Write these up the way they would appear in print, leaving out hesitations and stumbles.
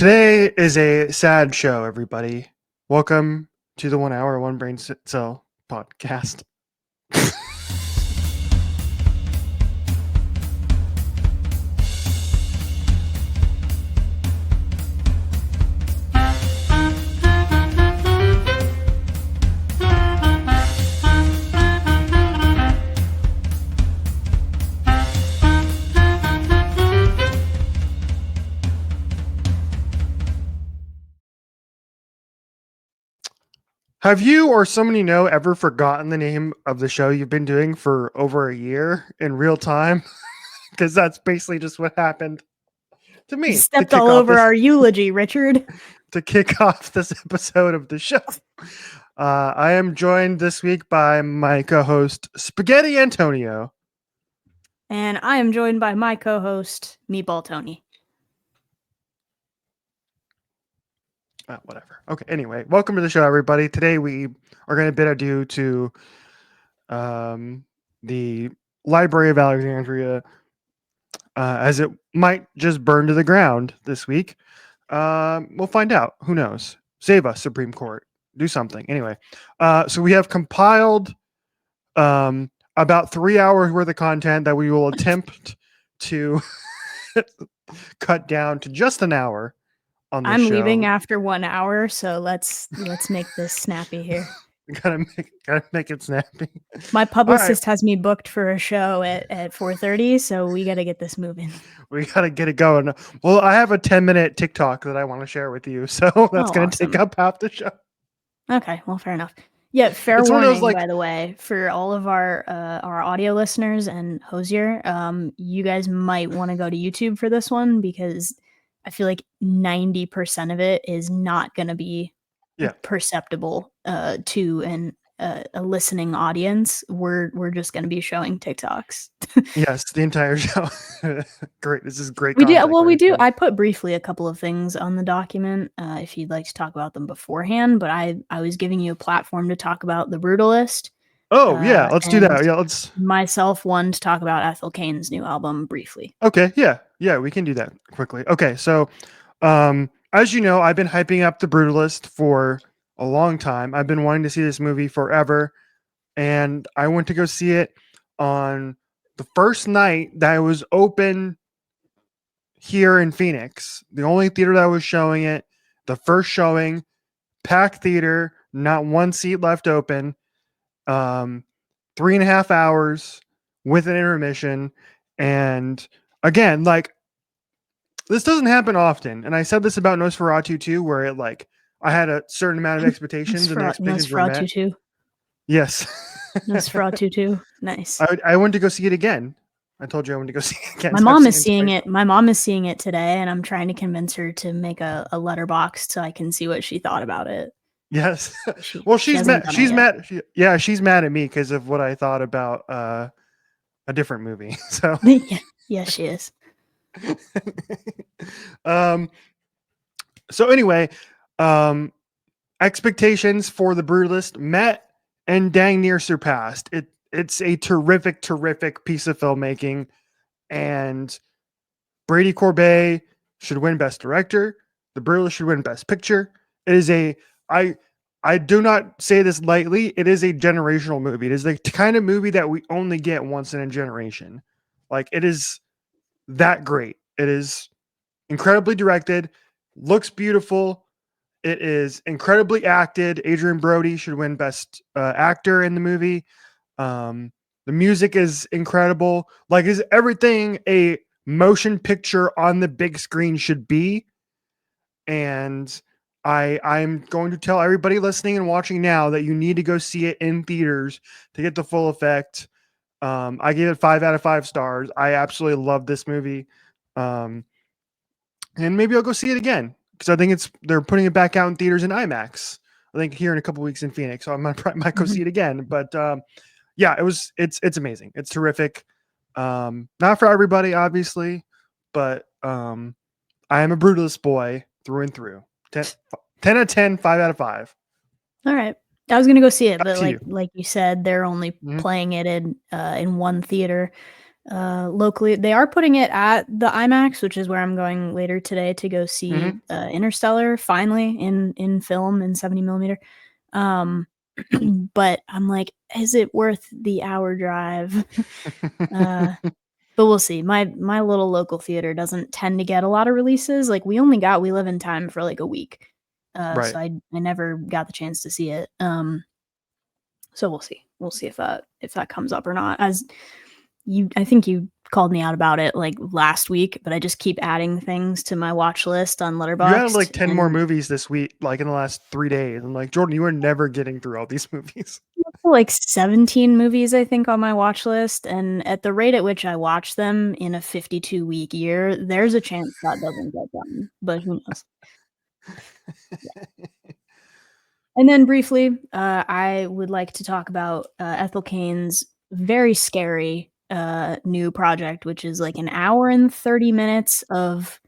Today is a sad show, everybody. Welcome to the 1 hour, one brain cell podcast. Have you or someone you know ever forgotten the name of the show you've been doing for over a year in real time? Because that's basically just what happened to You me stepped all over our eulogy, Richard. to kick off this episode of the show. I am joined this week by my co-host Spaghetti Antonio. And I am joined by my co-host, Meatball Tony. Whatever. Okay, anyway, welcome to the show, everybody. Today we are going to bid adieu to the Library of Alexandria, as it might just burn to the ground this week. We'll find out. Who knows? Save us, Supreme Court. Do something. Anyway, so we have compiled about 3 hours worth of content that we will attempt to cut down to just an hour. I'm leaving after 1 hour, so let's make this snappy here. gotta make it snappy. My publicist has me booked for a show at 4:30, so we got to get this moving. We got to get it going. Well, I have a 10-minute TikTok that I want to share with you, so that's going to take up half the show. Okay, well, fair enough. Yeah, fair warning, by the way, for all of our audio listeners and Hosier, you guys might want to go to YouTube for this one because I feel like 90% of it is not going to be perceptible to a listening audience. We're just going to be showing TikToks. Yes, the entire show. Great. This is great. We do. Well, we do. I put briefly a couple of things on the document if you'd like to talk about them beforehand, but I was giving you a platform to talk about The Brutalist. Oh, yeah. Let's do that. Yeah, let's. Myself, one to talk about Ethel Cain's new album briefly. Okay. Yeah. Yeah, we can do that quickly. Okay. So, as you know, I've been hyping up The Brutalist for a long time. I've been wanting to see this movie forever, and I went to go see it on the first night that it was open here in Phoenix. The only theater that was showing it, the first showing, packed theater, not one seat left open, 3.5 hours with an intermission. And again, like, this doesn't happen often. And I said this about Nosferatu too, where it like I had a certain amount of expectations and the expectations were met. Nosferatu. Yes. Nosferatu. Nice. I went to go see it again. I told you I went to go see it again. My mom is seeing it. My mom is seeing it today, and I'm trying to convince her to make a letterbox so I can see what she thought about it. Yes. Well, she's mad. She's mad. She's mad at me because of what I thought about a different movie. So yeah, she is. So anyway, expectations for The Brutalist met and dang near surpassed. It's a terrific piece of filmmaking, and Brady Corbet should win Best Director. The Brutalist should win Best Picture. It is I do not say this lightly. It is a generational movie. It is the kind of movie that we only get once in a generation. Like, it is that great. It is incredibly directed, looks beautiful. It is incredibly acted. Adrian Brody should win Best Actor in the movie. The music is incredible. Like, is everything a motion picture on the big screen should be. And I'm going to tell everybody listening and watching now that you need to go see it in theaters to get the full effect. I gave it 5 out of 5 stars. I absolutely love this movie. And maybe I'll go see it again because I think they're putting it back out in theaters in IMAX. I think here in a couple weeks in Phoenix, so I might go see it again. But yeah, it's amazing. It's terrific. Not for everybody, obviously, but I am a Brutalist boy through and through. 10 out of 10, 5 out of 5. All right. I was gonna go see it, but like you said, they're only playing it in one theater. Locally. They are putting it at the IMAX, which is where I'm going later today to go see Interstellar finally in film in 70 millimeter. But I'm like, is it worth the hour drive? But we'll see. My little local theater doesn't tend to get a lot of releases. Like we live in time for like a week. Right. So I never got the chance to see it. So we'll see. We'll see if that comes up or not. As I think you called me out about it like last week, but I just keep adding things to my watch list on Letterboxd. You added like 10 more movies this week, like in the last 3 days. I'm like, Jordan, you were never getting through all these movies. Like 17 movies, I think, on my watch list. And at the rate at which I watch them in a 52-week year, there's a chance that doesn't get done. But who knows? Yeah. And then briefly, I would like to talk about Ethel Cain's very scary new project, which is like an hour and 30 minutes of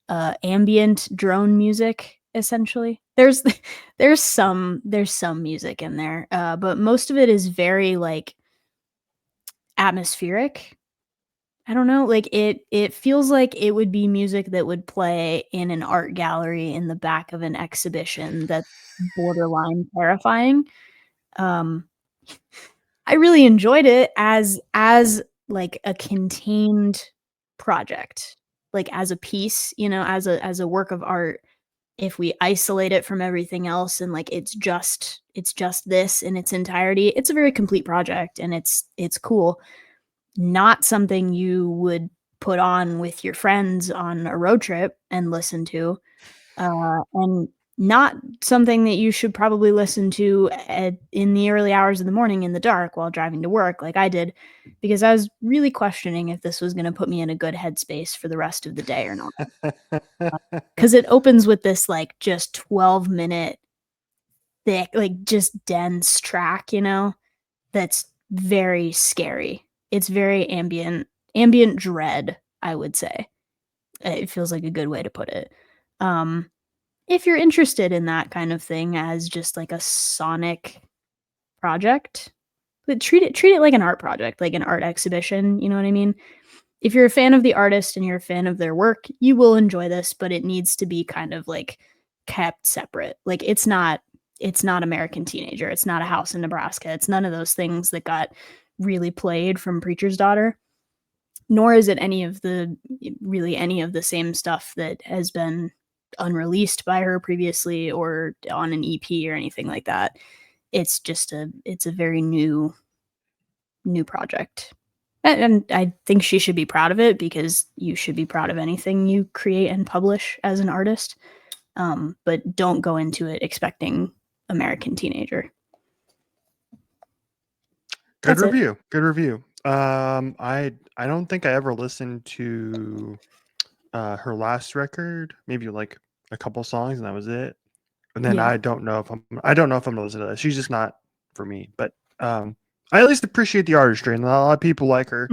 ambient drone music, essentially. There's some music in there, but most of it is very like atmospheric. I don't know, like it feels like it would be music that would play in an art gallery in the back of an exhibition that's borderline terrifying. Um, I really enjoyed it as like a contained project, like as a piece, as a work of art. If we isolate it from everything else and like it's just this in its entirety, it's a very complete project and it's cool. Not something you would put on with your friends on a road trip and listen to, and not something that you should probably listen to in the early hours of the morning in the dark while driving to work like I did, because I was really questioning if this was going to put me in a good headspace for the rest of the day or not. Because it opens with this like just 12-minute thick, like just dense track, that's very scary. It's very ambient dread, I would say. It feels like a good way to put it. If you're interested in that kind of thing as just like a sonic project, but treat it like an art project, like an art exhibition, you know what I mean? If you're a fan of the artist and you're a fan of their work, you will enjoy this, but it needs to be kind of like kept separate. Like it's not American Teenager, it's not A House in Nebraska, it's none of those things that got really played from Preacher's Daughter, nor is it any of the same stuff that has been unreleased by her previously or on an EP or anything like that. It's just it's a very new project. And I think she should be proud of it, because you should be proud of anything you create and publish as an artist. But don't go into it expecting American Teenager. Good review. Good review. I don't think I ever listened to her last record, maybe like a couple songs, and that was it. And then I don't know if I'm gonna listen to that. She's just not for me. But I at least appreciate the artistry, and a lot of people like her.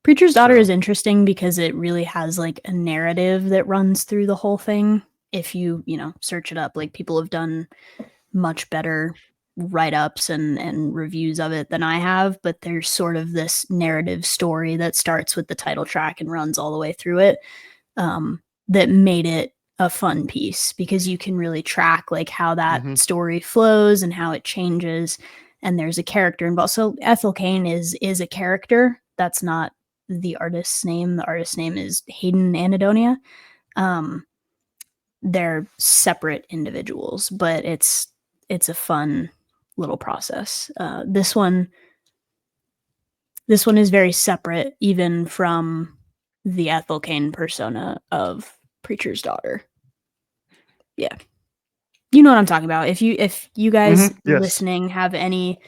Preacher's Daughter is interesting because it really has like a narrative that runs through the whole thing. If you search it up, like people have done much better write-ups and reviews of it than I have, but there's sort of this narrative story that starts with the title track and runs all the way through it, that made it a fun piece, because you can really track like how that story flows and how it changes, and there's a character involved. So Ethel Cain is a character. That's not the artist's name. The artist's name is Hayden Anadonia. They're separate individuals, but it's a fun little process. This one is very separate even from the Ethel Cain persona of Preacher's Daughter. Yeah. You know what I'm talking about. If you guys listening have any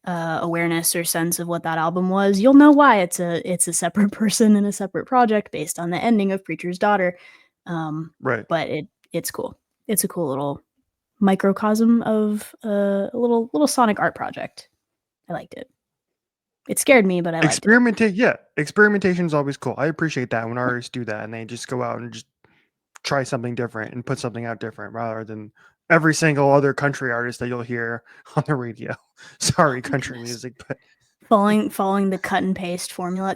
awareness or sense of what that album was, you'll know why it's a separate person and a separate project based on the ending of Preacher's Daughter. Right. But it's cool. It's a cool little microcosm of a little sonic art project. I liked it. It scared me, but I liked it. Yeah, experimentation is always cool. I appreciate that when artists do that and they just go out and just try something different and put something out different, rather than every single other country artist that you'll hear on the radio. Sorry, country music, but following the cut and paste formula.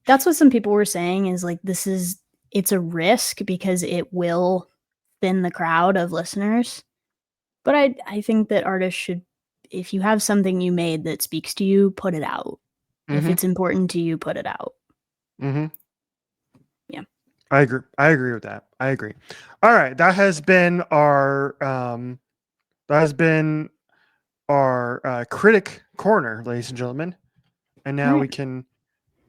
That's what some people were saying is like it's a risk because it will thin the crowd of listeners. But I think that artists should, if you have something you made that speaks to you, put it out. If it's important to you, put it out. Yeah. I agree with that. I agree. All right, that has been our critic corner, ladies and gentlemen. And now we can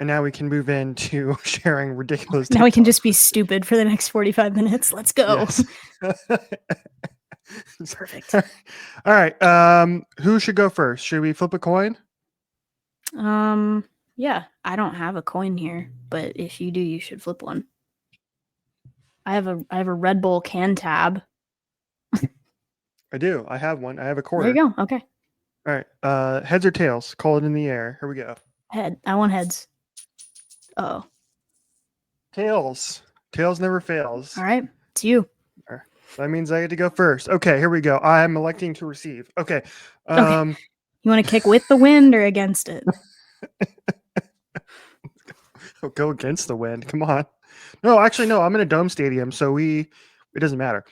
move into sharing ridiculous. Now we can just be stupid for the next 45 minutes. Let's go. Yes. Perfect. All right. Who should go first? Should we flip a coin? Yeah, I don't have a coin here, but if you do, you should flip one. I have a Red Bull can tab. I do. I have one. I have a quarter. There you go. Okay. All right. Heads or tails? Call it in the air. Here we go. Head. I want heads. Oh. Tails. Tails never fails. All right. It's you. That means I get to go first. Okay, here we go. I'm electing to receive. Okay. Okay. You want to kick with the wind or against it? Go against the wind. Come on. No, actually, no. I'm in a dome stadium, so it doesn't matter.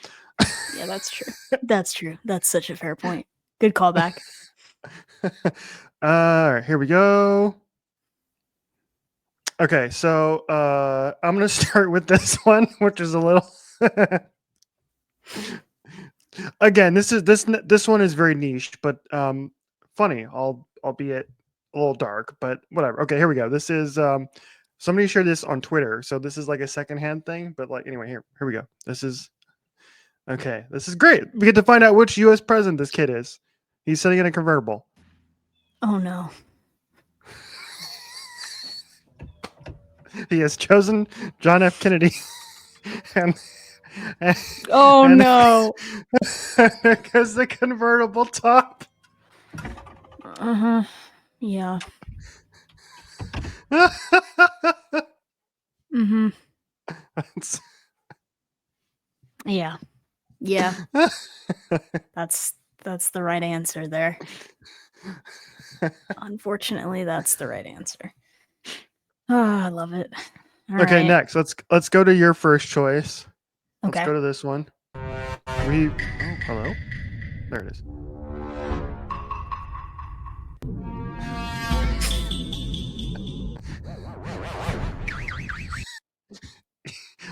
Yeah, that's true. That's true. That's such a fair point. Good callback. All right, here we go. Okay, so I'm gonna start with this one, which is a little. Again, this one is very niche, but funny, albeit a little dark, but whatever. Okay, here we go. This is somebody shared this on Twitter, so this is like a secondhand thing, but like anyway, here we go. This is great. We get to find out which U.S. president this kid is. He's sitting in a convertible. Oh no. He has chosen John F. Kennedy. Oh no. Because the convertible top. Yeah. Yeah. Yeah. That's the right answer there. Unfortunately, that's the right answer. Oh, I love it. All okay, right. next. Let's go to your first choice. Okay. Let's go to this one. Hello? There it is.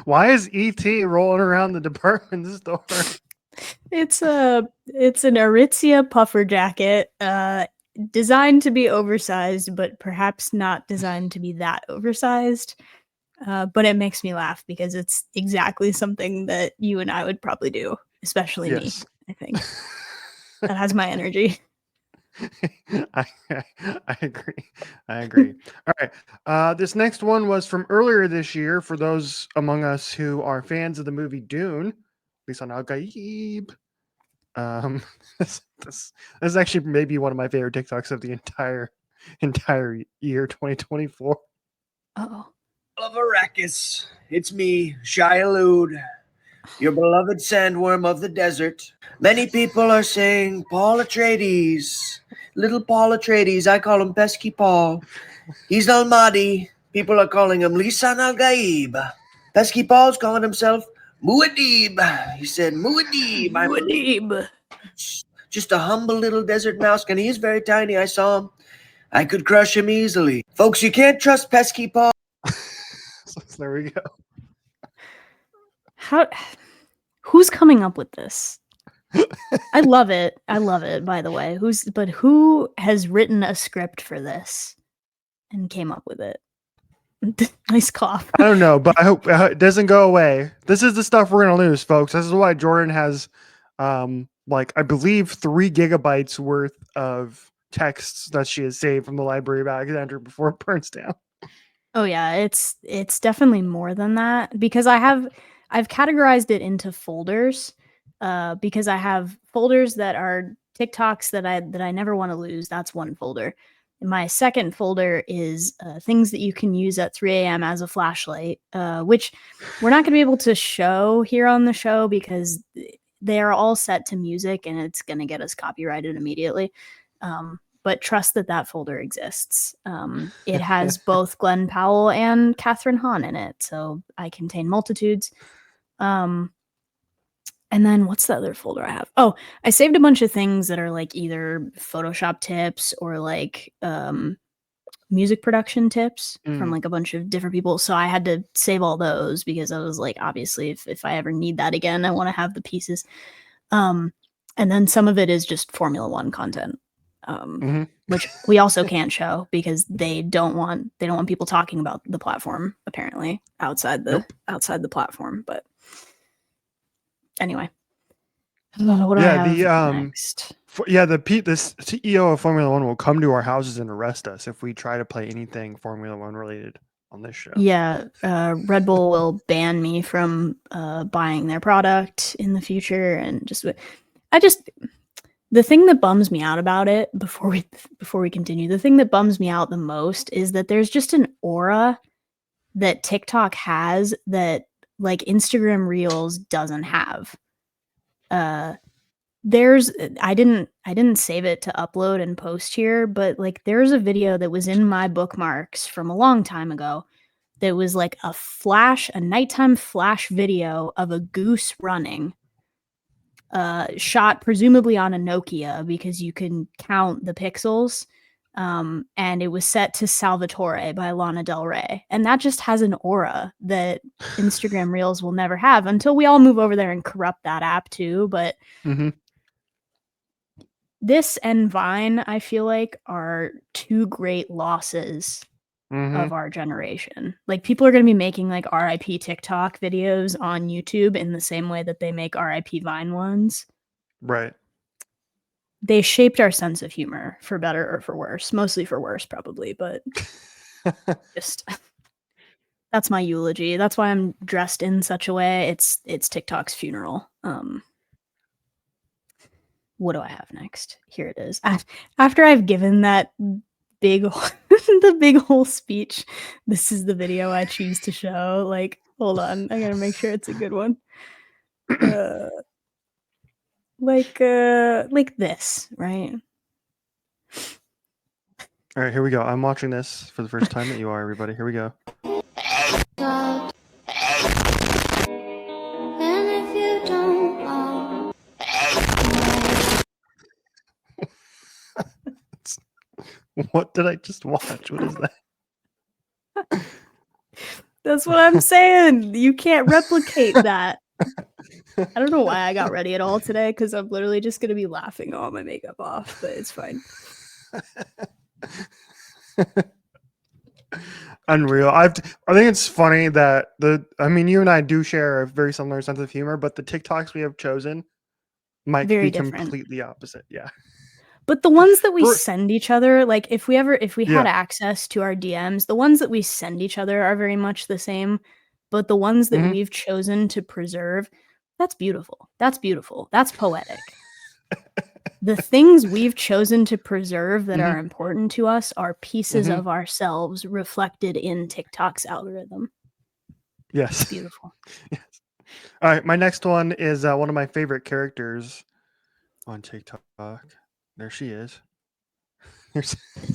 Why is E.T. rolling around the department store? It's an Aritzia puffer jacket, designed to be oversized, but perhaps not designed to be that oversized. But it makes me laugh because it's exactly something that you and I would probably do, especially me, I think. That has my energy. I agree. All right. This next one was from earlier this year. For those among us who are fans of the movie Dune, Lisan Al-Gaib. This is actually maybe one of my favorite TikToks of the entire year 2024. Uh-oh. Of Arrakis, it's me, Shia Lude, your beloved sandworm of the desert. Many people are saying Paul Atreides, little Paul Atreides. I call him Pesky Paul. He's Al-Mahdi. People are calling him Lisan Al-Gaib. Pesky Paul's calling himself Muad'Dib. He said, Muad'Dib. Muad'Dib. Just a humble little desert mouse, and he is very tiny. I saw him. I could crush him easily. Folks, you can't trust Pesky Paul. So there we go. Who's coming up with this? I love it. By the way, who has written a script for this and came up with it? Nice cough. I don't know, but I hope it doesn't go away. This is the stuff we're gonna lose, folks. This is why Jordan has, I believe 3 gigabytes worth of texts that she has saved from the Library of Alexandria before it burns down. Oh yeah, it's definitely more than that because I've categorized it into folders, because I have folders that are TikToks that I never want to lose. That's one folder. And my second folder is things that you can use at 3 a.m. as a flashlight, which we're not going to be able to show here on the show because they are all set to music and it's going to get us copyrighted immediately. but trust that folder exists. It has both Glenn Powell and Catherine Hahn in it, so I contain multitudes. And then what's the other folder I have? Oh, I saved a bunch of things that are like either Photoshop tips or like music production tips from like a bunch of different people. So I had to save all those because I was like, obviously, if I ever need that again, I want to have the pieces. And then some of it is just Formula One content, which we also can't show because they don't want people talking about the platform apparently outside the platform. But anyway, what do I have next? The CEO of Formula One will come to our houses and arrest us if we try to play anything Formula One related on this show. Yeah, Red Bull will ban me from buying their product in the future, and the thing that bums me out about it before we continue, the thing that bums me out the most is that there's just an aura that TikTok has that like Instagram Reels doesn't have. I didn't save it to upload and post here, but like there's a video that was in my bookmarks from a long time ago that was like a nighttime flash video of a goose running, shot presumably on a Nokia because you can count the pixels. And it was set to Salvatore by Lana Del Rey. And that just has an aura that Instagram Reels will never have until we all move over there and corrupt that app too. But this and Vine, I feel like, are two great losses of our generation. Like people are going to be making like RIP TikTok videos on YouTube in the same way that they make RIP Vine ones. Right. They shaped our sense of humor for better or for worse, mostly for worse probably, but just that's my eulogy. That's why I'm dressed in such a way. It's TikTok's funeral. What do I have next? Here it is. After I've given that the big whole speech, this is the video I choose to show. Like, hold on, I gotta make sure it's a good one. Like this, right? All right, here we go. I'm watching this for the first time that you are, everybody. Here we go. What did I just watch? What is that? That's what I'm saying. You can't replicate that. I don't know why I got ready at all today because I'm literally just going to be laughing all my makeup off, but it's fine. Unreal. I think it's funny that you and I do share a very similar sense of humor, but the TikToks we have chosen might Very be different. Completely opposite. Yeah. But the ones that we send each other, like if we had access to our DMs, the ones that we send each other are very much the same. But the ones that we've chosen to preserve, that's beautiful. That's beautiful. That's poetic. The things we've chosen to preserve that are important to us are pieces of ourselves reflected in TikTok's algorithm. Yes. It's beautiful. Yes. All right. My next one is one of my favorite characters on TikTok. There she is.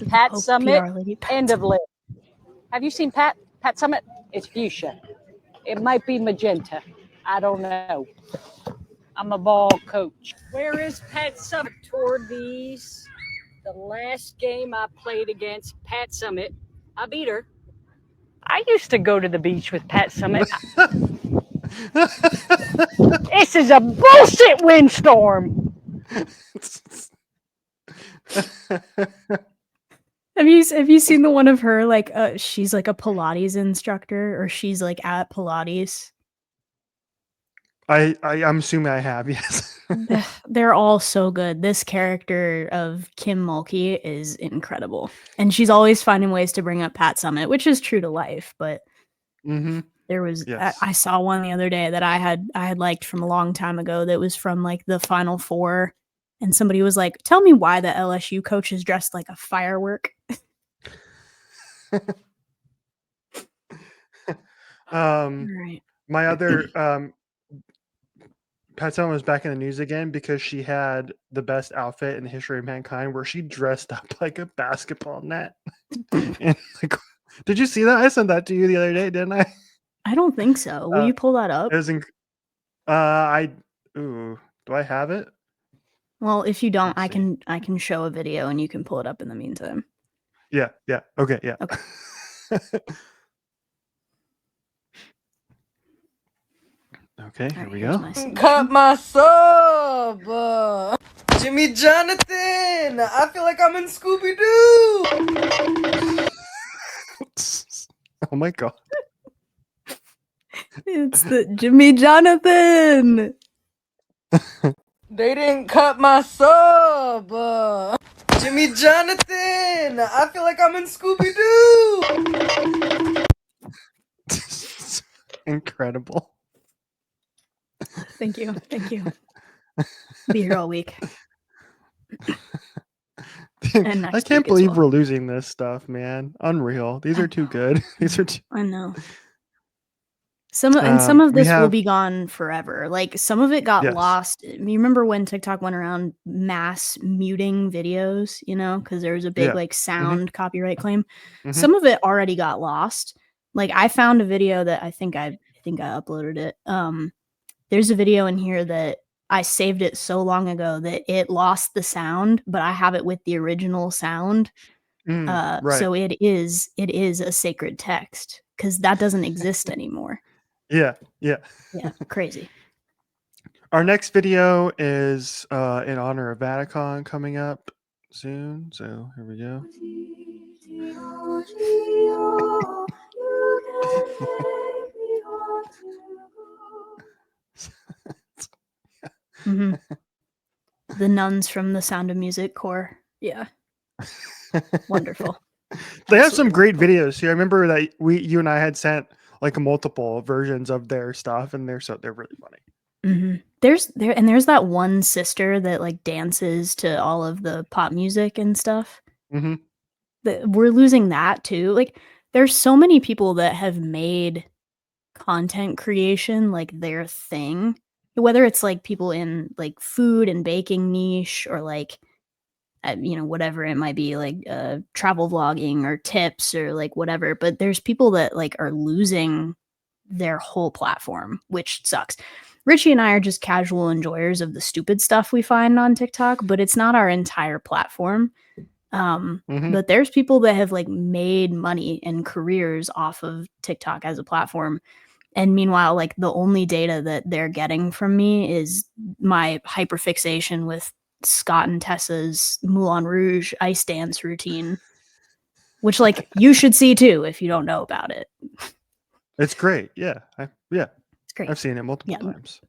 Pat Summit, end of list. Have you seen Pat Summit? It's fuchsia. It might be magenta. I don't know. I'm a ball coach. Where is Pat Summit? Toward these. The last game I played against Pat Summit, I beat her. I used to go to the beach with Pat Summit. This is a bullshit windstorm. Have you seen the one of her like she's like a Pilates instructor or she's like at Pilates? I'm assuming I have, yes. They're all so good. This character of Kim Mulkey is incredible. And she's always finding ways to bring up Pat Summit, which is true to life, but there was I saw one the other day that I had liked from a long time ago that was from like the Final Four. And somebody was like, tell me why the LSU coach is dressed like a firework. Right. My other Pat Summitt was back in the news again because she had the best outfit in the history of mankind, where she dressed up like a basketball net. And like, did you see that? I sent that to you the other day, didn't I? I don't think so. Will you pull that up? It was do I have it? Well, if you don't, Let's see. I can show a video and you can pull it up in the meantime. Yeah. Okay, yeah. Okay. Okay, here Alright, we here's go. my submission. Cut my sub. Jimmy Jonathan. I feel like I'm in Scooby Doo. Oh my god. It's the Jimmy Jonathan. They didn't cut my sub. Jimmy Jonathan. I feel like I'm in Scooby Doo. Incredible. Thank you. Be here all week. And I next can't week as believe well. we're losing this stuff, man. Unreal. These are too good. These are too... I know. Some of we this will have- be gone forever. Like some of it got Yes. lost. You remember when TikTok went around mass muting videos, because there was a big Yeah. like sound copyright claim. Mhm. Some of it already got lost. Like I found a video that I think I uploaded it. There's a video in here that I saved it so long ago that it lost the sound, but I have it with the original sound. Right. So it is a sacred text because that doesn't exist anymore. Yeah. Yeah, crazy. Our next video is in honor of Vaticon coming up soon. So here we go. Mhm. The nuns from the Sound of Music core. Yeah. Wonderful. They have some Absolutely great wonderful. videos too. I remember that you and I had sent like multiple versions of their stuff, and they're really funny. Mm-hmm. There's that one sister that like dances to all of the pop music and stuff. Mm-hmm. We're losing that too. Like there's so many people that have made content creation like their thing, whether it's like people in like food and baking niche or like whatever it might be, like travel vlogging or tips or like whatever. But there's people that like are losing their whole platform, which sucks. Richie and I are just casual enjoyers of the stupid stuff we find on TikTok, but it's not our entire platform. But there's people that have like made money and careers off of TikTok as a platform. And meanwhile, like the only data that they're getting from me is my hyperfixation with Scott and Tessa's Moulin Rouge ice dance routine, which like you should see too if you don't know about it. It's great. Yeah. It's great. I've seen it multiple times.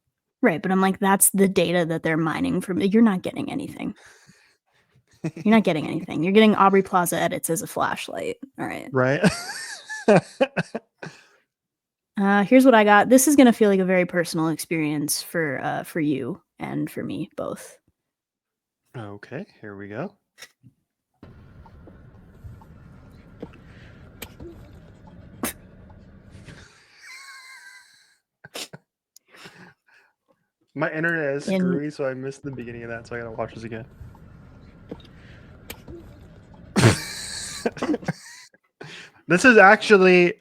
Right. But I'm like, that's the data that they're mining from. You're not getting anything. You're not getting anything. You're getting Aubrey Plaza edits as a flashlight. All right. Right. Here's what I got. This is going to feel like a very personal experience for you and for me both. Okay, here we go. My internet is screwy, so I missed the beginning of that, so I gotta watch this again. This has actually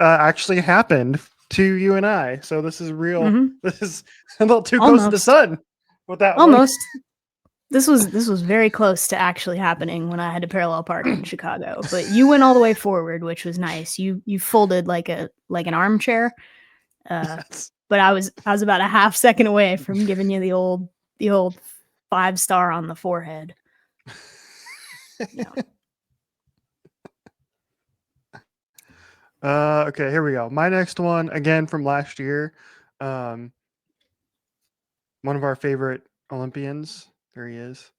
happened to you and I, so this is real. Mm-hmm. This is a little too close to the sun with that. Almost. This was very close to actually happening when I had to parallel park in Chicago. But you went all the way forward, which was nice. You folded like an armchair. Yes. But I was about a half second away from giving you the old 5-star on the forehead. Yeah. Okay, here we go. My next one, again from last year. One of our favorite Olympians. There he is.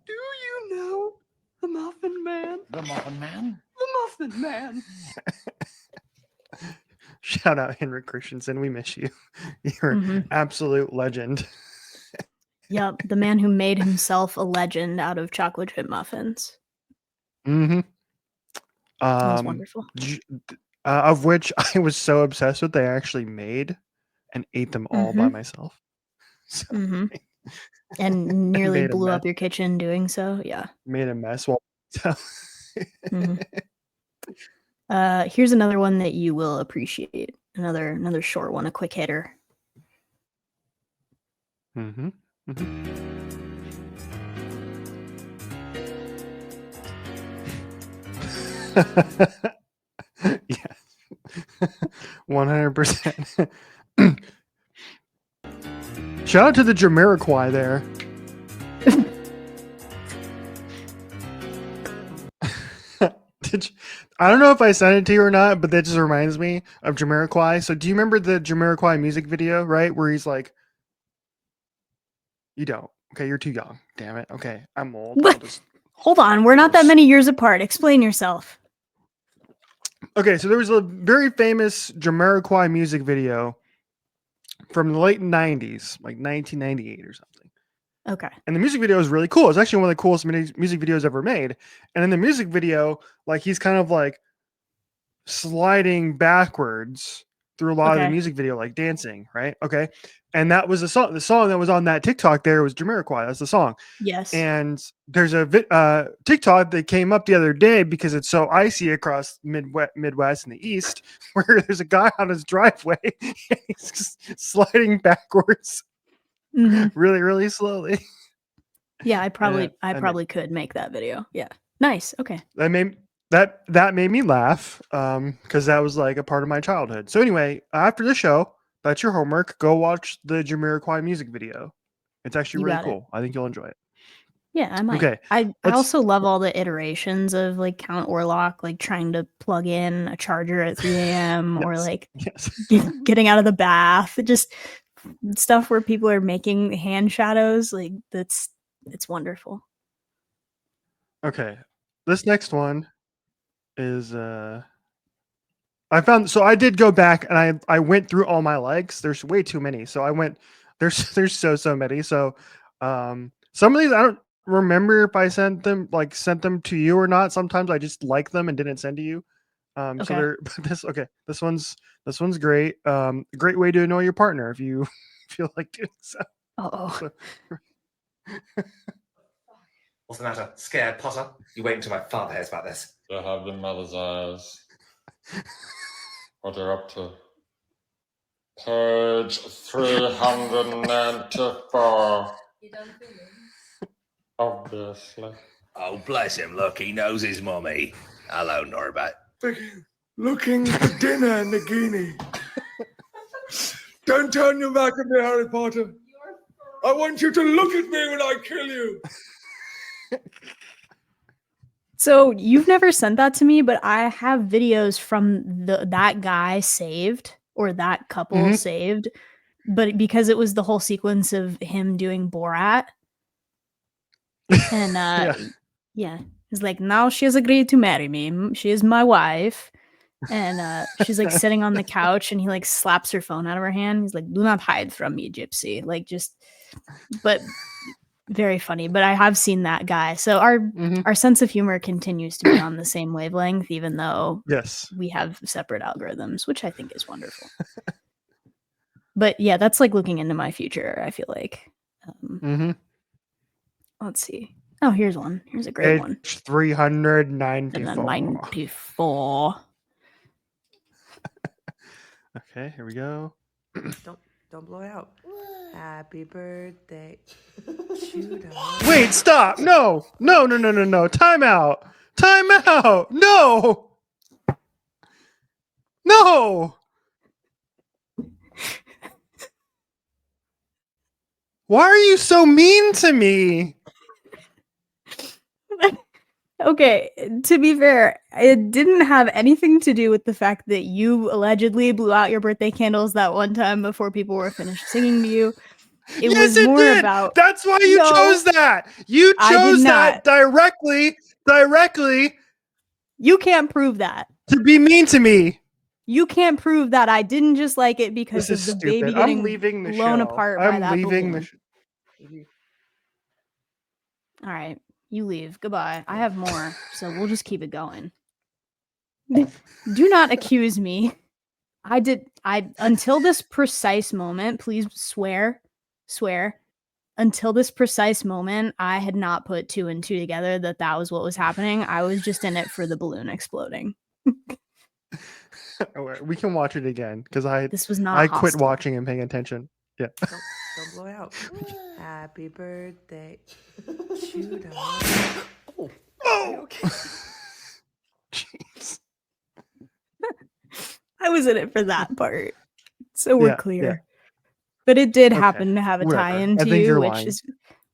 Do you know the Muffin Man? The Muffin Man? The Muffin Man. Shout out Henrik Christensen. We miss you. You're an absolute legend. Yep, the man who made himself a legend out of chocolate chip muffins. Mm-hmm. That was wonderful. Of which I was so obsessed with, I actually made and ate them all by myself. So, And nearly made a blew mess. up your kitchen doing so. Yeah. Made a mess. While Here's another one that you will appreciate. Another short one, a quick hitter. Yes. 100%. Shout out to the Jamiroquai there. I don't know if I sent it to you or not, but that just reminds me of Jamiroquai. So do you remember the Jamiroquai music video, right? Where he's like, you don't. Okay, you're too young. Damn it. Okay, I'm old. Hold on, we're not that many years apart. Explain yourself. Okay, so there was a very famous Jamiroquai music video from the late 90s, like 1998 or something. Okay. And the music video is really cool. It's actually one of the coolest music videos ever made. And in the music video, like he's kind of like sliding backwards through a lot of the music video, like dancing, right? Okay. And that was the song that was on that TikTok there was Jamiroquai. That's the song. Yes. And there's a TikTok that came up the other day because it's so icy across Midwest and the East, where there's a guy on his driveway and he's just sliding backwards really, really slowly. Yeah, I probably could make that video. Yeah. Nice. Okay. That made me laugh because that was like a part of my childhood. So anyway, after the show, that's your homework. Go watch the Jamiroquai music video. It's actually really cool. I think you'll enjoy it. Yeah, I might. Okay. I also love all the iterations of like Count Orlok, like trying to plug in a charger at 3 a.m. or like getting out of the bath. Just stuff where people are making hand shadows. Like it's wonderful. Okay. This next one is I did go back and I went through all my likes. There's way too many. So I went there's so many. So some of these I don't remember if I sent them to you or not. Sometimes I just like them and didn't send to you. So this one's great. A great way to annoy your partner if you feel like doing so. What's the matter? Scared, Potter? You wait until my father hears about this. To have the mother's eyes. What are up to? Page 394. You done filming? Obviously. Oh, bless him. Look, he knows his mummy. Hello, Norbert. Looking for dinner, Nagini. Don't turn your back on me, Harry Potter. I want you to look at me when I kill you. So you've never sent that to me, but I have videos from that guy saved or that couple saved, but because it was the whole sequence of him doing Borat. And yeah, he's like, now she has agreed to marry me. She is my wife. And she's like sitting on the couch and he like slaps her phone out of her hand. He's like, do not hide from me, gypsy. Like but very funny. But I have seen that guy. So our sense of humor continues to be on the same wavelength, even though we have separate algorithms, which I think is wonderful. But yeah, that's like looking into my future, I feel like. Let's see. Oh, here's one. Here's a great one. 394. Okay, here we go. Don't blow it out. Happy birthday. Wait, stop. No. Time out. No. Why are you so mean to me? Okay, to be fair, it didn't have anything to do with the fact that you allegedly blew out your birthday candles that one time before people were finished singing to you. It was more about. That's why you chose that. You chose that directly. You can't prove that. To be mean to me. You can't prove that I didn't just like it because of the baby getting blown apart by that balloon. All right. You leave. Goodbye. I have more, so we'll just keep it going. Do not accuse me. Until this precise moment, please swear swear, until this precise moment, I had not put 2 and 2 together that was what was happening. I was just in it for the balloon exploding. We can watch it again because This was not I quit hostile. watching and paying attention. Yeah. Don't blow out. Happy birthday. Shoot up. Oh. Oh. Okay. Jeez. I was in it for that part. So we're Yeah, clear. yeah. But it did Okay, happen to have a whatever. tie-in I to think you, you're which lying. is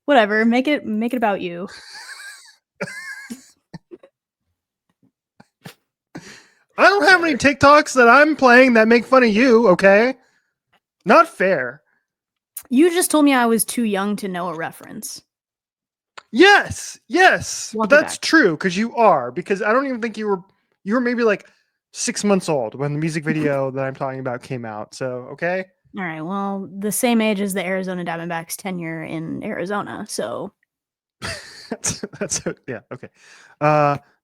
whatever. Make it about you. I don't have any TikToks that I'm playing that make fun of you, okay? Not fair. You just told me I was too young to know a reference. Yes. Walk But it that's back. true because you are. Because I don't even think you were maybe like 6 months old when the music video that I'm talking about came out. So, okay? All right. Well, the same age as the Arizona Diamondbacks tenure in Arizona. So that's yeah, okay.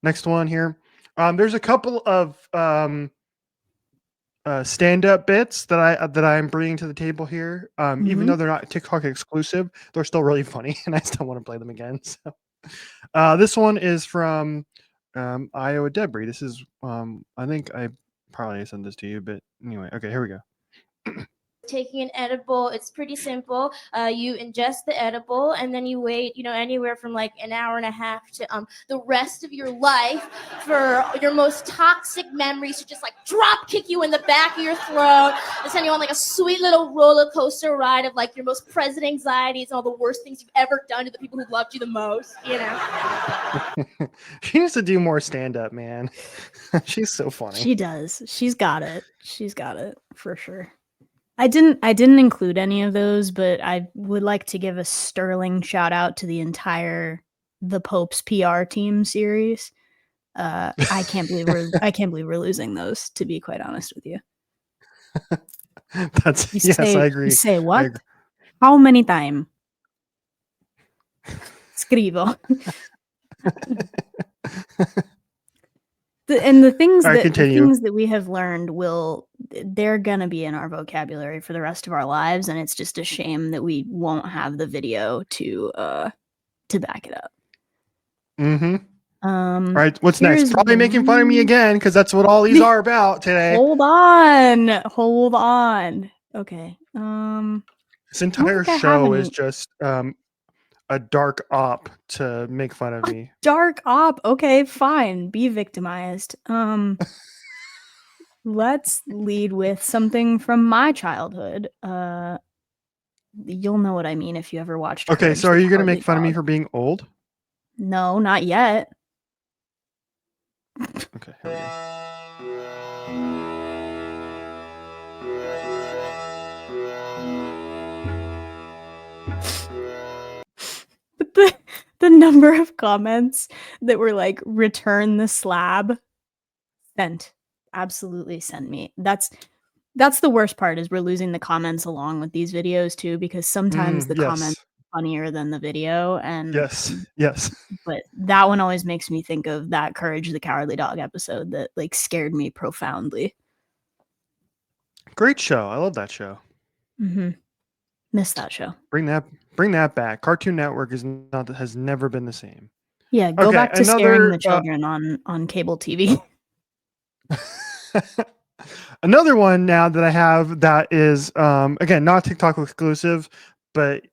Next one here. There's a couple of stand-up bits that I'm bringing to the table here. Even though they're not TikTok exclusive, they're still really funny, and I still want to play them again. So, this one is from Iowa Debris. This is I think I probably sent this to you, but anyway, okay, here we go. Taking an edible, it's pretty simple. You ingest the edible and then you wait, anywhere from like an hour and a half to the rest of your life for your most toxic memories to just like drop kick you in the back of your throat and send you on like a sweet little roller coaster ride of like your most present anxieties and all the worst things you've ever done to the people who loved you the most, She needs to do more stand-up, man. She's so funny. she does. She's got it for sure. I didn't include any of those, but I would like to give a sterling shout out to the entire The Pope's PR team series. I can't believe we're losing those, to be quite honest with you. I agree. You say what? I agree. How many times? Scrivo. The things that we have learned they're gonna be in our vocabulary for the rest of our lives, and it's just a shame that we won't have the video to back it up. Mm-hmm. All right, what's next? Probably making fun of me again because that's what all these are about today. Hold on. Okay. This entire show is just a dark op to make fun of me. Dark op. Okay, fine. Be victimized. Let's lead with something from my childhood. You'll know what I mean if you ever watched. Okay, Courage so are the you going to Cowardly make fun of me Dog. for being old? No, not yet. Okay, here we go. But the number of comments that were like, return the slab, absolutely sent me. That's the worst part, is we're losing the comments along with these videos too, because sometimes the comments are funnier than the video. And yes. But that one always makes me think of that Courage the Cowardly Dog episode that like scared me profoundly. Great show. I love that show. Mm-hmm. Missed that show. Bring that back. Cartoon Network has never been the same. Yeah, go back to scaring the children on cable TV. Another one now that I have that is again not TikTok exclusive, but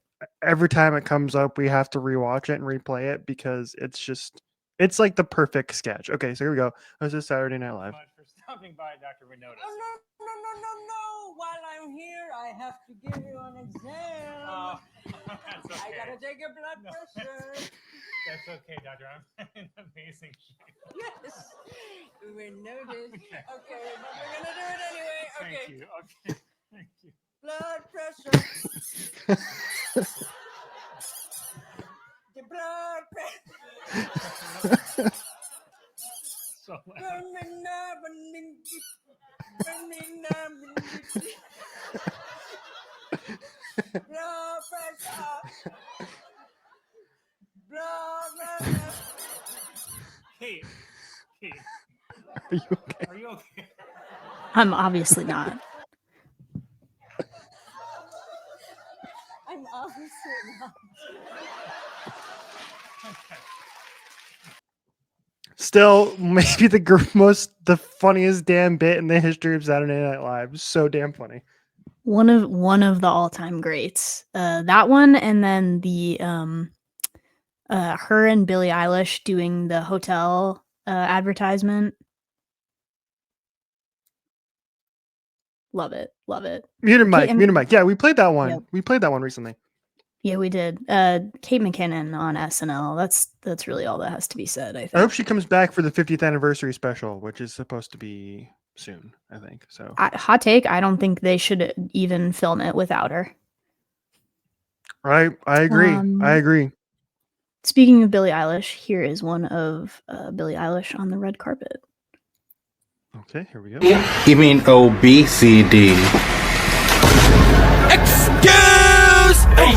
every time it comes up, we have to rewatch it and replay it because it's like the perfect sketch. Okay, so here we go. This is Saturday Night Live. For stopping by, Dr. Renotis. No. While I'm here, I have to give you an exam. Oh, that's okay. I gotta take your blood pressure. That's okay, Doctor. I'm in amazing shape. Yes. Renotis. Okay, but we're gonna do it anyway. Okay. Thank you. Okay. Thank you. Blood pressure. The blood pressure. So loud. Blood pressure. Blood pressure. Kate. Are you okay? Are you okay? I'm obviously not. I'm opposite. Still, maybe the funniest damn bit in the history of Saturday Night Live. So damn funny. One of the all-time greats. That one, and then the her and Billie Eilish doing the hotel advertisement. Love it. Muted mic. Yeah, we played that one. Yep. We played that one recently. Yeah, we did. Kate McKinnon on SNL. That's really all that has to be said, I think. I hope she comes back for the 50th anniversary special, which is supposed to be soon, I think. So hot take, I don't think they should even film it without her. I agree. Speaking of Billie Eilish, here is one of Billie Eilish on the red carpet. Okay, here we go. You mean obesity? Excuse me!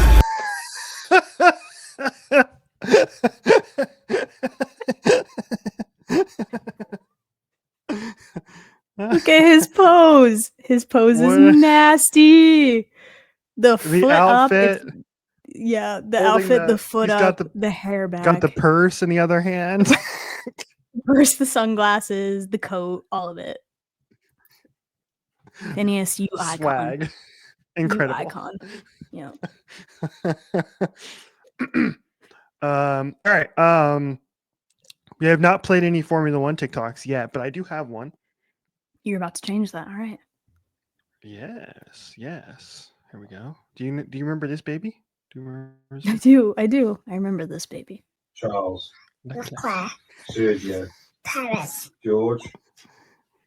Look at his pose. His pose is nasty. The foot outfit. up. The outfit, the foot up, the hair back. Got the purse in the other hand. Purse, the sunglasses, the coat, all of it. Phineas, you swag. Icon. Incredible. You icon. Yeah. All right. We have not played any Formula One TikToks yet, but I do have one. You're about to change that. All right. Yes. Here we go. Do you remember this baby? Do you remember this? I do. I remember this baby. Charles. Leclerc. Sergio. Perez. George.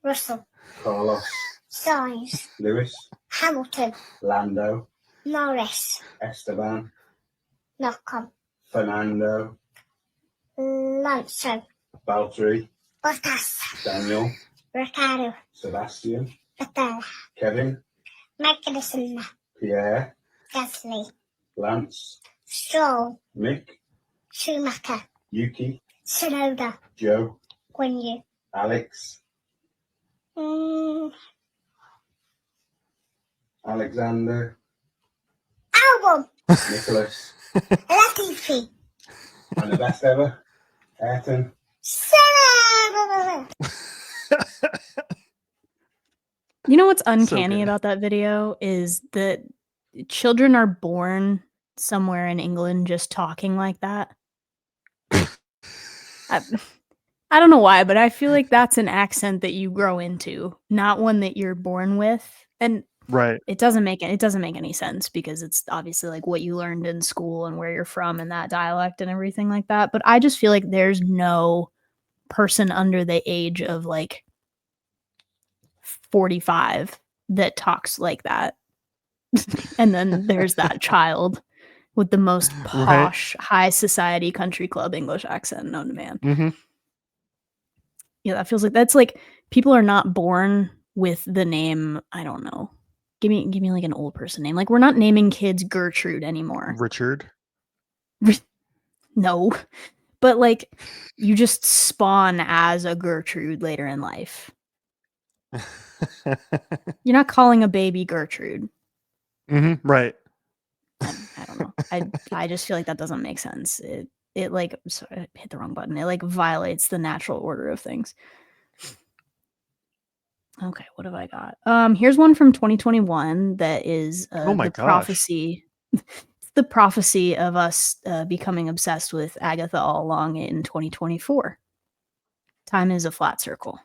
Russell. Carlos. Sainz. Lewis. Hamilton. Lando. Norris. Esteban. Malcolm. Fernando. Lance. Valtteri. Bottas. Daniel. Ricardo. Sebastian. Vettel. Kevin. Magnussen. Pierre. Gasly. Lance. Stroll. Mick. Schumacher. Yuki. Tsunoda. Joe. Guan Yu. Alex. Alexander. Album. Nicholas. Latifi. And the best ever, Ayrton. You know what's uncanny about that video is that children are born somewhere in England just talking like that. I don't know why, but I feel like that's an accent that you grow into, not one that you're born with. And right, it doesn't make any sense because it's obviously like what you learned in school and where you're from and that dialect and everything like that. But I just feel like there's no person under the age of like 45 that talks like that. And then there's that child with the most posh, high society country club English accent known to man. Mm-hmm. Yeah, that feels like that's like people are not born with the name. I don't know. Give me like an old person name. Like we're not naming kids Gertrude anymore. Richard. No, but like you just spawn as a Gertrude later in life. You're not calling a baby Gertrude. Mm-hmm. Right. I don't know. I just feel like that doesn't make sense. It like, sorry, I hit the wrong button. It like violates the natural order of things. Okay, what have I got? Here's one from 2021 that is prophecy. It's the prophecy of us becoming obsessed with Agatha all along in 2024. Time is a flat circle.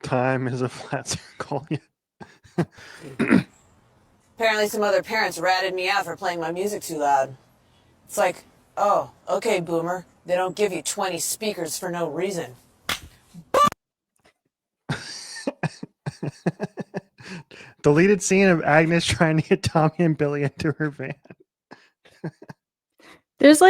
Time is a flat circle. Apparently some other parents ratted me out for playing my music too loud. It's like, oh, okay, boomer. They don't give you 20 speakers for no reason. Deleted scene of Agnes trying to get Tommy and Billy into her van. There's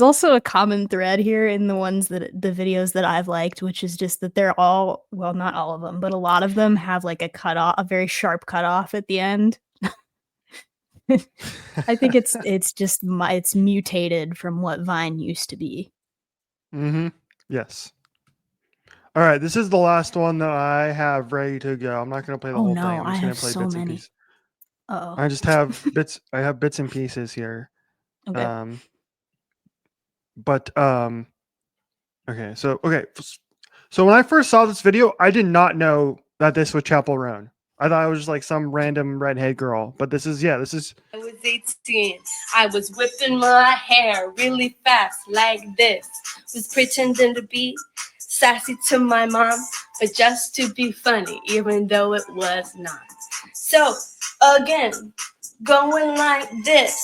also a common thread here in the videos that I've liked, which is just that they're all, well, not all of them, but a lot of them have like a very sharp cutoff at the end. I think it's mutated from what Vine used to be. Mm-hmm. Yes. All right, this is the last one that I have ready to go. I'm not going to play the whole thing. I'm just going to play bits and pieces. Uh-oh. I just have bits. I have bits and pieces here. Okay. But okay. So when I first saw this video, I did not know that this was Chapel Roan. I thought it was just like some random redhead girl. But this is. I was 18. I was whipping my hair really fast like this. Was pretending to be sassy to my mom, but just to be funny, even though it was not. So again, going like this.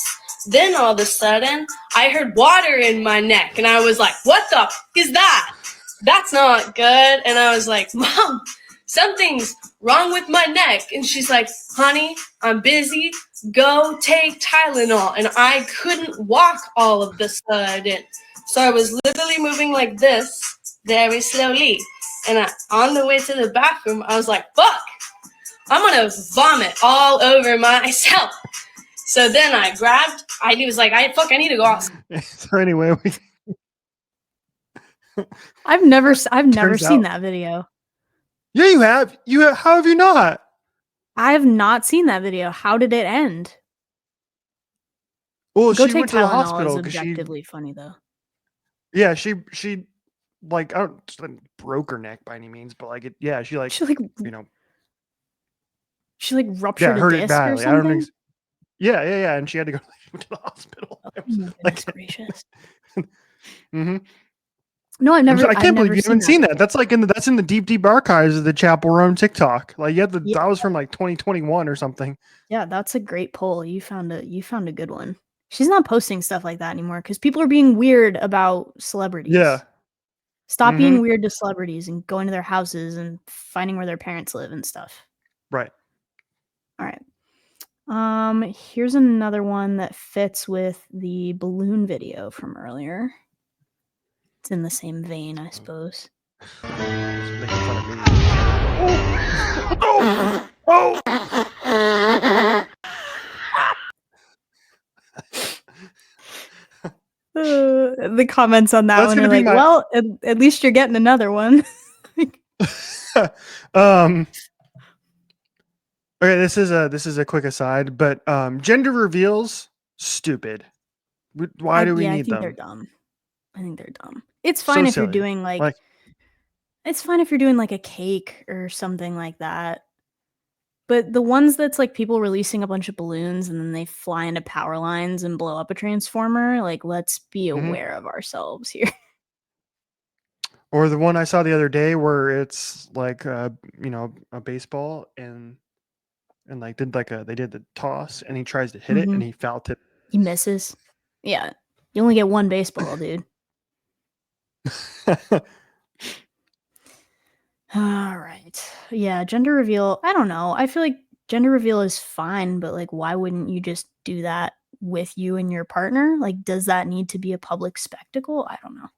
Then all of a sudden, I heard water in my neck, and I was like, "What the f- is that? That's not good." And I was like, "Mom, something's wrong with my neck." And she's like, "Honey, I'm busy. Go take Tylenol." And I couldn't walk all of the sudden. So I was literally moving like this very slowly. And on the way to the bathroom, I was like, fuck, I'm going to vomit all over myself. So then I was like, I need to go out. So anyway, I've never Turns seen out- that video. yeah, you have. How have you not? I have not seen that video. How did it end? Well, Go she take went to the Tylenol hospital is because she. objectively funny though. Yeah, she like I don't broke her neck by any means, but like it. Yeah, she like She like ruptured hurt a it disc or badly. I don't something. think. Yeah, and she had to go to the hospital. Oh, goodness gracious. Mm-hmm. No, I can't believe you haven't seen that. That's like that's in the deep archives of the Chapel Roan TikTok. Like that was from like 2021 or something. Yeah, that's a great poll. You found a good one. She's not posting stuff like that anymore because people are being weird about celebrities. Yeah. Stop being weird to celebrities and going to their houses and finding where their parents live and stuff. Right. All right. Here's another one that fits with the balloon video from earlier. It's in the same vein, I suppose. The comments on that That's one gonna are be like, my- well, at least you're getting another one. Okay, this is a quick aside, but gender reveals stupid. Why do we I need think them? they're dumb. I think they're dumb. It's fine if you're silly. doing like it's fine if you're doing like a cake or something like that. But the ones that's like people releasing a bunch of balloons and then they fly into power lines and blow up a transformer, like let's be aware of ourselves here. Or the one I saw the other day where it's like a baseball and like they did the toss and he tries to hit it and he foul tip. He misses. Yeah. You only get one baseball, dude. All right. Yeah, gender reveal. I don't know. I feel like gender reveal is fine, but like why wouldn't you just do that with you and your partner? Like does that need to be a public spectacle? I don't know.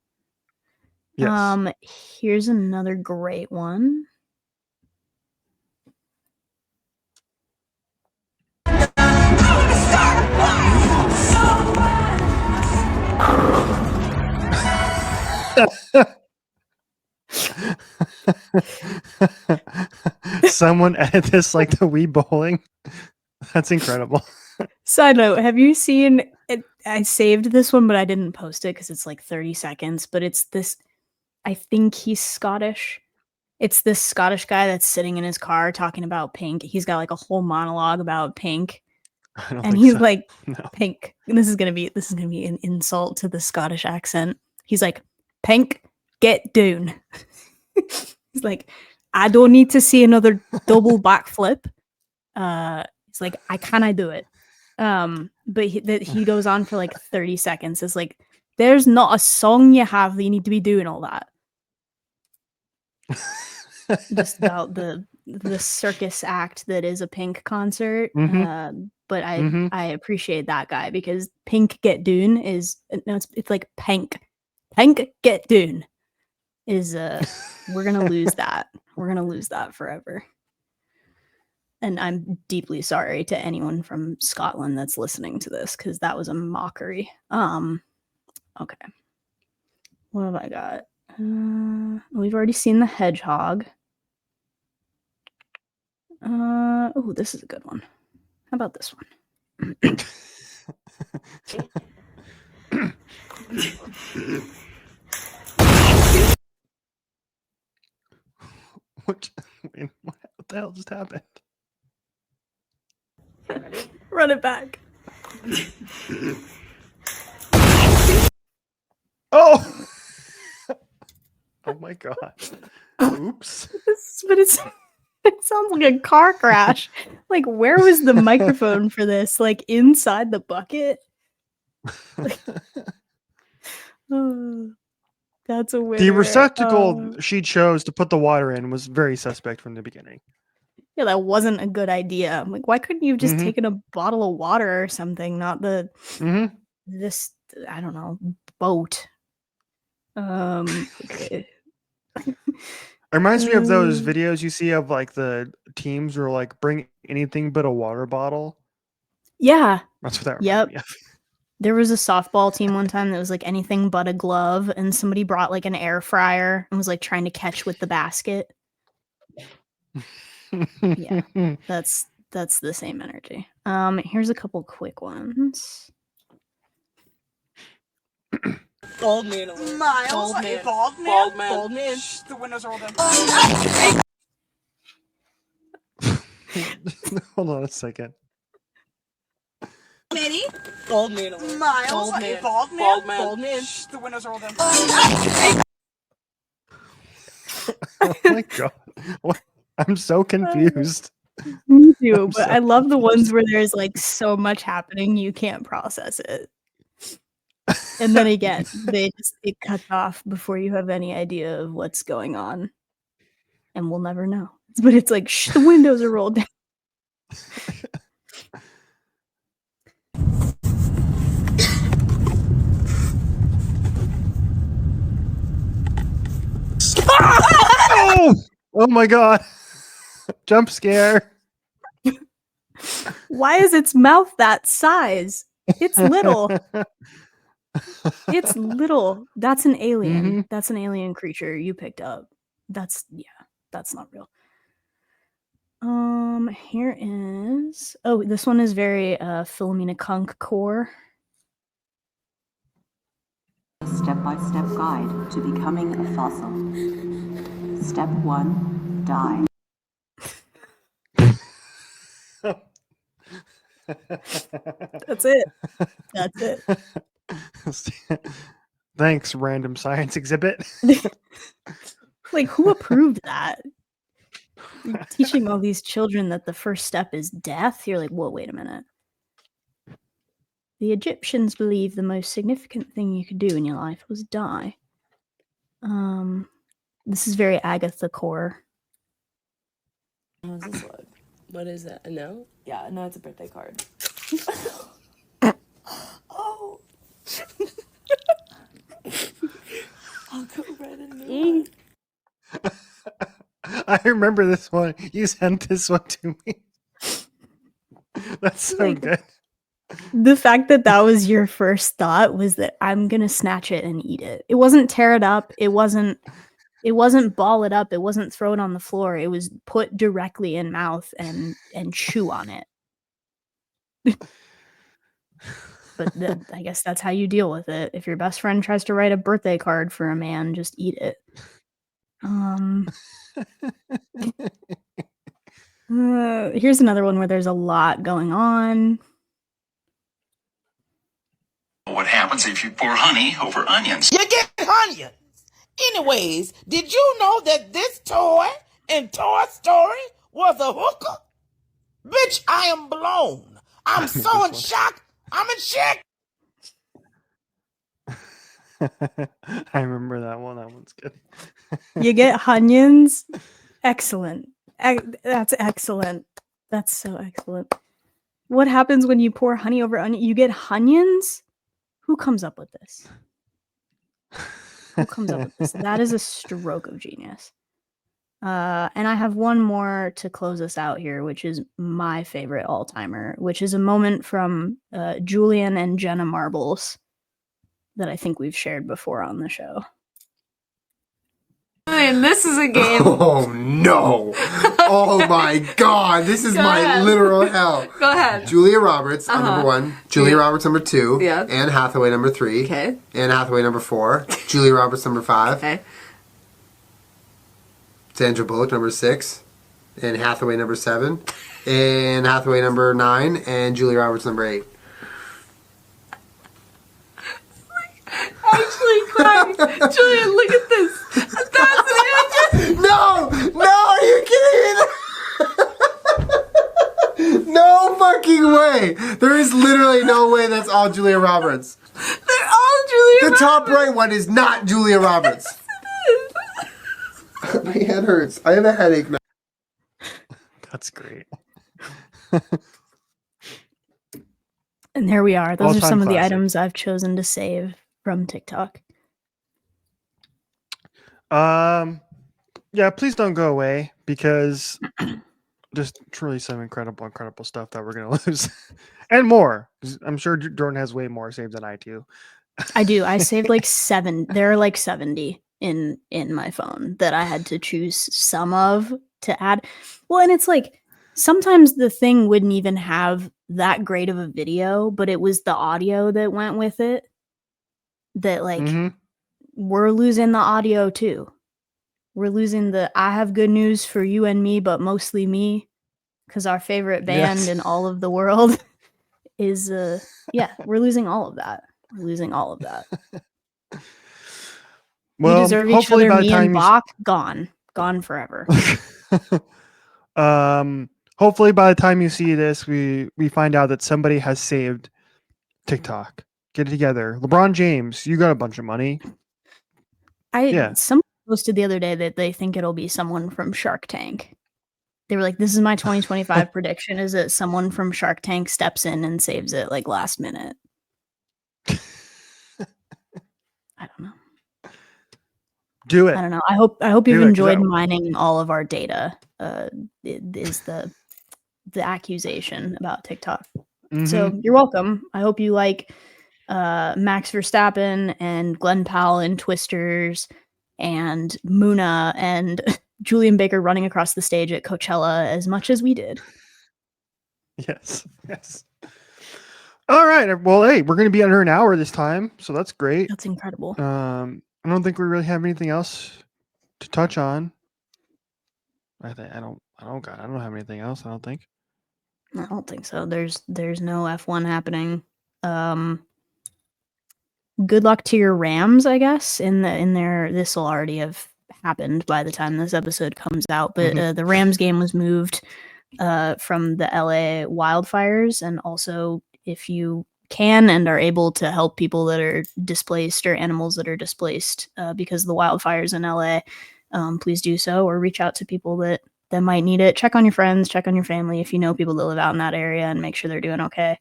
Yes. Here's another great one. Someone edit this like the Wii bowling. That's incredible. Side note, have you seen it? I saved this one, but I didn't post it because it's like 30 seconds. But it's this, I think he's Scottish. It's this Scottish guy that's sitting in his car talking about Pink. He's got like a whole monologue about Pink. And he's like, Pink. And this is gonna be an insult to the Scottish accent. He's like, Pink, get down. He's like, I don't need to see another double backflip. It's like, I cannot do it. But he goes on for like 30 seconds. It's like, there's not a song you have that you need to be doing all that. Just about the circus act that is a Pink concert. But I appreciate that guy because Pink Get Doon is it's like Pink Get Doon is we're gonna lose that. We're gonna lose that forever. And I'm deeply sorry to anyone from Scotland that's listening to this because that was a mockery. Okay. What have I got? We've already seen the hedgehog. Oh, this is a good one. How about this one? What the hell just happened? Run it back. Oh! Oh my god. Oops. But it sounds like a car crash. Like, where was the microphone for this? Like, inside the bucket? Like, oh, that's a winner. The receptacle she chose to put the water in was very suspect from the beginning. Yeah, that wasn't a good idea. I'm like, why couldn't you have just taken a bottle of water or something? Not the this, I don't know, boat. Okay. It reminds me of those videos you see of like the teams where like bring anything but a water bottle. Yeah. That's what that reminded me of. There was a softball team one time that was like anything but a glove, and somebody brought like an air fryer and was like trying to catch with the basket. Yeah, that's the same energy. Here's a couple quick ones. Bald man alert. Miles, Bald man. bald man. Bald man. Bald man. Shh, the windows are all down. Hold on a second. Manny. Bald man alert. Miles, Bald man. bald man. Bald man. Bald man. Shh, the windows are all down. Oh my god. What? I'm so confused. Me too, but I love the ones where there's like so much happening you can't process it. And then again, it cuts off before you have any idea of what's going on. And we'll never know. But it's like, shh, the windows are rolled down. Oh my god. Jump scare. Why is its mouth that size? It's little. It's little. That's an alien. That's an alien creature you picked up. That's not real. Here is this one is very Philomena Kunk core. Step-by-step guide to becoming a fossil. Step 1, die. That's it. That's it. Thanks, random science exhibit. Like, who approved that? You're teaching all these children that the first step is death. You're like, whoa, wait a minute. The Egyptians believed the most significant thing you could do in your life was die. This is very Agatha core. How's this look? What is that? A note? Yeah, no, it's a birthday card. Oh. I'll go right in the I remember this one. You sent this one to me. That's so good. The fact that that was your first thought was that I'm gonna snatch it and eat it. It wasn't tear it up. It wasn't ball it up. It wasn't throw it on the floor. It was put directly in mouth and chew on it. But I guess that's how you deal with it. If your best friend tries to write a birthday card for a man, just eat it. Here's another one where there's a lot going on. What happens if you pour honey over onions? You get onions. Anyways, did you know that this toy in Toy Story was a hooker? Bitch, I am blown. I'm so in shock. I'm in shit. I remember that one. That one's good. You get onions. Excellent. That's excellent. That's so excellent. What happens when you pour honey over onion? You get onions? Who comes up with this? Who comes up with this? That is a stroke of genius. And I have one more to close us out here, which is my favorite all-timer, which is a moment from Julian and Jenna Marbles that I think we've shared before on the show. Hi, Julian, this is a game. Oh no! Oh my God! This is Go my ahead. literal hell. Go ahead. Julia Roberts on number 1. Julia Yeah. Roberts number 2. Yeah. Anne Hathaway number 3. Okay. Anne Hathaway number 4. Julia Roberts number 5. Okay. Sandra Bullock number 6. Anne Hathaway number 7. Anne Hathaway number 9. And Julia Roberts number 8. Actually crying. Julian, look at this. That's an answer. No! No! Are you kidding me? No fucking way! There is literally no way that's all Julia Roberts. They're all Julia The Roberts. top right one is not Julia Roberts. My head hurts. I have a headache now. That's great. And there we are. Those are All-time some of the classic. items I've chosen to save from TikTok. Yeah, please don't go away because just truly some incredible stuff that we're gonna lose, and more. 'Cause I'm sure Jordan has way more saved than I do. I do. I saved like 7. There are like 70 in my phone that I had to choose some of to add. Well, and it's like sometimes the thing wouldn't even have that great of a video, but it was the audio that went with it. That like we're losing the audio too. We're losing the I have good news for you and me, but mostly me, because our favorite band Yes. in all of the world is yeah, we're losing all of that. We're losing all of that. We Well, deserve each hopefully other. by the Me time and you Bach gone forever. hopefully by the time you see this, we find out that somebody has saved TikTok. Get it together. LeBron James, you got a bunch of money. Yeah. Someone posted the other day that they think it'll be someone from Shark Tank. They were like, "This is my 2025 prediction: is that someone from Shark Tank steps in and saves it like last minute." I don't know. Do it. I don't know. I hope Do you've it, 'cause enjoyed that- mining all of our data. Is the accusation about TikTok. So Mhm. you're welcome. I hope you like Max Verstappen and Glenn Powell in Twisters and Muna and Julian Baker running across the stage at Coachella as much as we did. Yes. Yes. All right. Well, hey, we're going to be under an hour this time, so that's great. That's incredible. I don't think we really have anything else to touch on. I don't have anything else. I don't think. I don't think so. There's no F1 happening. Good luck to your Rams, I guess. In their this will already have happened by the time this episode comes out. But the Rams game was moved from the LA wildfires, and also if you can and are able to help people that are displaced or animals that are displaced because of the wildfires in LA, please do so, or reach out to people that might need it. Check on your friends, check on your family if you know people that live out in that area, and make sure they're doing okay.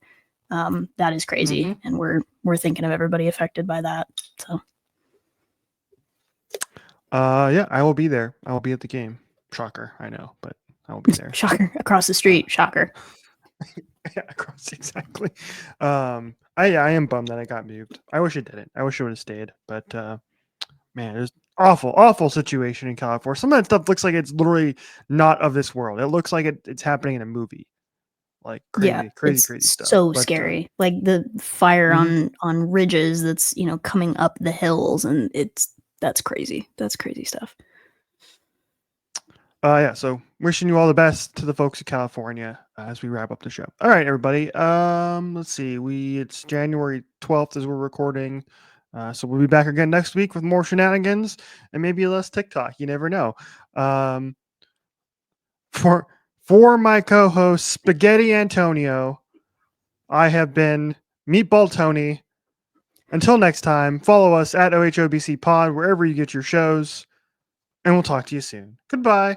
That is crazy, and we're thinking of everybody affected by that. So Yeah, I will be there. I will be at the game. Shocker, I know, but I will be there. shocker, across the street, shocker. Yeah, across exactly. I am bummed that I got moved. I wish it didn't. I wish it would have stayed. But man, there's awful situation in California. Some of that stuff looks like it's literally not of this world. It looks like it's happening in a movie. Like crazy stuff. So But, scary. Like the fire on ridges that's coming up the hills, and that's crazy. That's crazy stuff. Yeah, so wishing you all the best to the folks of California as we wrap up the show. All right, everybody. Let's see. It's January 12th as we're recording. So we'll be back again next week with more shenanigans and maybe less TikTok. You never know. For my co-host Spaghetti Antonio, I have been Meatball Tony. Until next time, follow us at OHOBC Pod wherever you get your shows, and we'll talk to you soon. Goodbye.